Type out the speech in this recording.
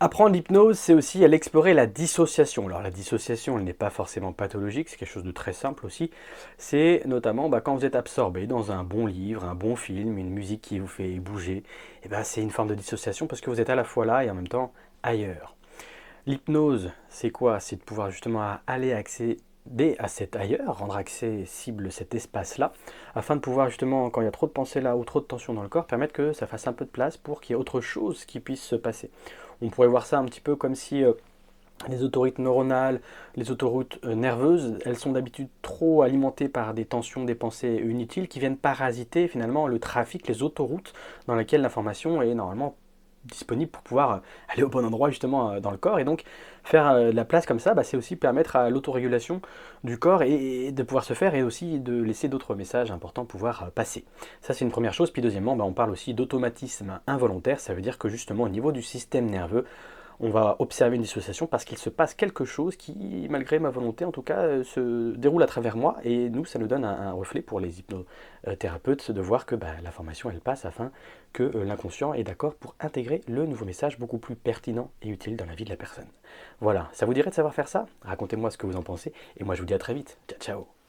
Apprendre l'hypnose, c'est aussi aller explorer la dissociation. Alors la dissociation, elle n'est pas forcément pathologique, c'est quelque chose de très simple aussi. C'est notamment quand vous êtes absorbé dans un bon livre, un bon film, une musique qui vous fait bouger. Et ben, c'est une forme de dissociation parce que vous êtes à la fois là et en même temps ailleurs. L'hypnose, c'est quoi? C'est de pouvoir justement aller accéder à cet ailleurs, rendre accessible cet espace-là, afin de pouvoir justement, quand il y a trop de pensées là ou trop de tension dans le corps, permettre que ça fasse un peu de place pour qu'il y ait autre chose qui puisse se passer. On pourrait voir ça un petit peu comme si les autoroutes neuronales, les autoroutes nerveuses, elles sont d'habitude trop alimentées par des tensions, des pensées inutiles qui viennent parasiter finalement le trafic, les autoroutes dans lesquelles l'information est normalement disponible pour pouvoir aller au bon endroit justement dans le corps. Et donc faire de la place comme ça, c'est aussi permettre à l'autorégulation du corps et de pouvoir se faire et aussi de laisser d'autres messages importants pouvoir passer. Ça c'est une première chose. Puis deuxièmement, on parle aussi d'automatisme involontaire. Ça veut dire que justement au niveau du système nerveux, on va observer une dissociation parce qu'il se passe quelque chose qui, malgré ma volonté en tout cas, se déroule à travers moi. Et nous, ça nous donne un reflet pour les hypnothérapeutes de voir que l'information, elle passe afin que l'inconscient est d'accord pour intégrer le nouveau message beaucoup plus pertinent et utile dans la vie de la personne. Voilà, ça vous dirait de savoir faire ça? Racontez-moi ce que vous en pensez et moi je vous dis à très vite. Ciao, ciao.